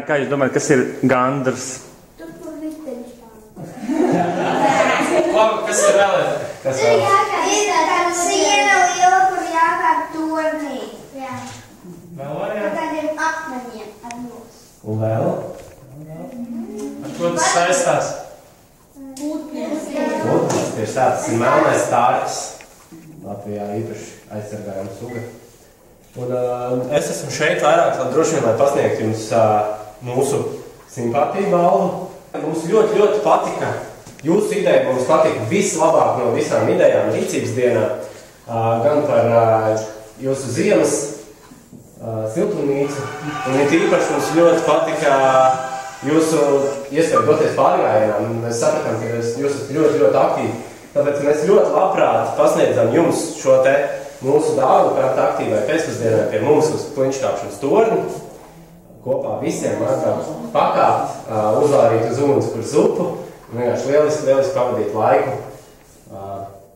Kā jūs domājat, kas ir gandrs? Tur, kur riteņš pār. Labi, kas ir vēl? Kas vēl? Ir tāda siena liela, kur jākārt tornī. Jā. Vēl var, jā? Ar tādiem akmeņiem ar nos. Un vēl? Ar ko tas saistās? Putnes. Putnes, tieši tā, tas ir melnais stārķis. Latvijā īpaši aizsargājama suga. Un es esmu šeit vairāk, droši vien, lai pasniegtu jums mūsu simpātiju balvu. Mums ļoti, ļoti patika. Jūsu ideja mums patika vislabāk no visām idejām rīcības dienā. Gan par jūsu ziemas siltumnīcu. Un it īpaši mums ļoti patika jūsu iespēju doties pārgājienā. Mēs sapratām, ka jūs esat ļoti, ļoti aktīvi. Tāpēc mēs ļoti labprāt pasniedzam jums šo te mūsu dāvanu kārtu aktīvai pēcpusdienai pie mums uz kliņškāpšanas torni. Kopā visiem mākām pakāpt, uzvārīt uz ūdens par zupu. Vienkārši lieliski pavadīt laiku.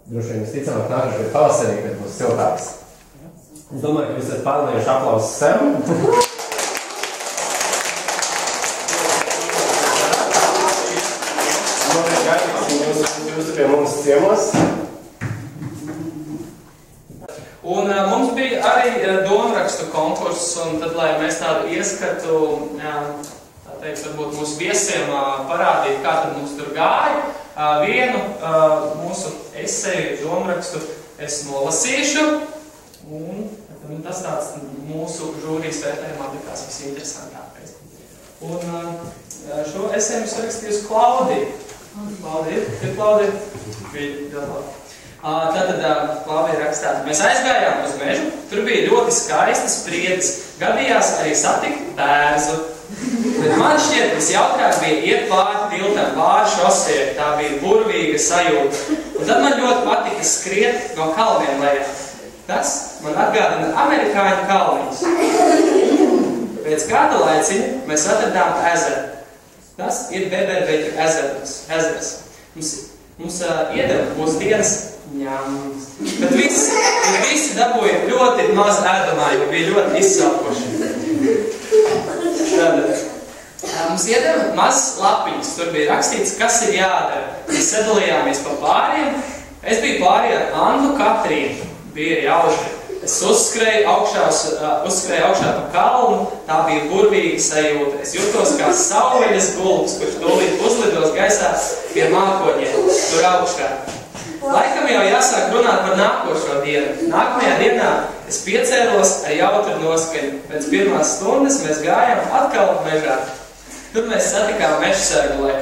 Droši vien jūs ticamāk nākošajā pavasarī, kad būs siltāks. Es domāju, ka jūs esat pārlieši aplausus sev. Jūs pie mums ciemos. Un mums bija arī domrakstu konkurss, un tad, lai mēs tādu ieskatu, tā teikt, varbūt mūsu viesiem parādīt, kā tad mums tur gāja, vienu mūsu eseju domrakstu es nolasīšu, un tas tāds mūsu žūrijas vērtējumā likās visinteresantākais. Un šo eseju es rakstīju Klaudiju. Klaudija, ir Klaudija? Bija labi. Tātad Klaudija rakstās. Mēs aizgājām uz mežu, tur bija ļoti skaistas priedes, gadījās arī satikt bērzu. Bet man šķiet, visjaukāk bija iet pāri tiltam, pāri šosei, tā bija burvīga sajūta. Un tad man ļoti patika skriet no kalniem lejā. Tas man atgādina amerikāņu kalniņus. Pēc kāda laiciņa mēs atradām ezeru. Tas ir Beberbeķu ezers. Mums iedeva mūsu dienas ņēmums. Bet visi dabūja ļoti maz ēdamā, jo bija ļoti izsalkuši. Mums iedeva mazas lapiņas. Tur bija rakstīts, kas ir jādara. Mēs sadalījāmies pa pāriem. Es biju pārī ar Annu Katrīnu. Bija jauši. Es uzskrēju augšā pa kalnu, tā bija burvīga sajūta. Es jutos kā sauleļas gulbs, kurš tūlīt uzlidos gaisā pie mākoņiem, tur augšā. Laikam jau jāsāk runāt par nākošo dienu. Nākamajā dienā es piecēlos ar jautru noskaņu. Pēc pirmās stundas mēs gājām atkal mežā. Tur mēs satikām mežsargu, lai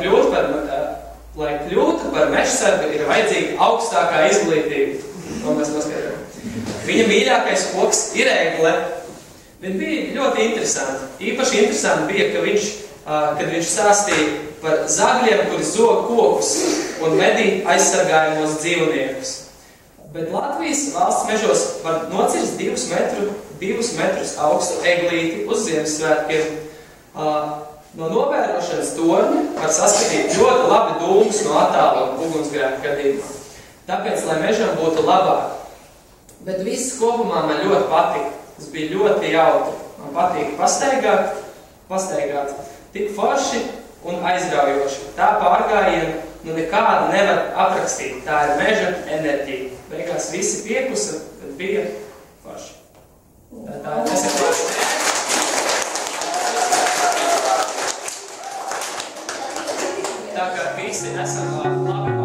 kļūtu par mežsargu ir vajadzīga augstākā izglītība. To mēs noskaidrojam. Viņa mīļākais koks ir egle. Bet bija ļoti interesanti. Īpaši interesanti bija, kad viņš stāstīja par zagļiem, kuri zog kokus un medī aizsargājumos dzīvniekus. Bet Latvijas valsts mežos var nocirst 2 metrus augstu eglīti uz Ziemassvētkiem. No novērošanas torņa var saskatīt ļoti labi dūmus no attāluma ugunsgrēka gadījumā. Tāpēc, lai mežam būtu labāk. Bet viss kopumā man ļoti patika. Tas bija ļoti jautri. Man patīk pastaigāt. Tik forši un aizraujoši. Tā pārgājiena nekāda nevar aprakstīt. Tā ir meža enerģija. Beigās visi piekusa, bet bija forši. Tas ir forši. Tā kā visi esam labi.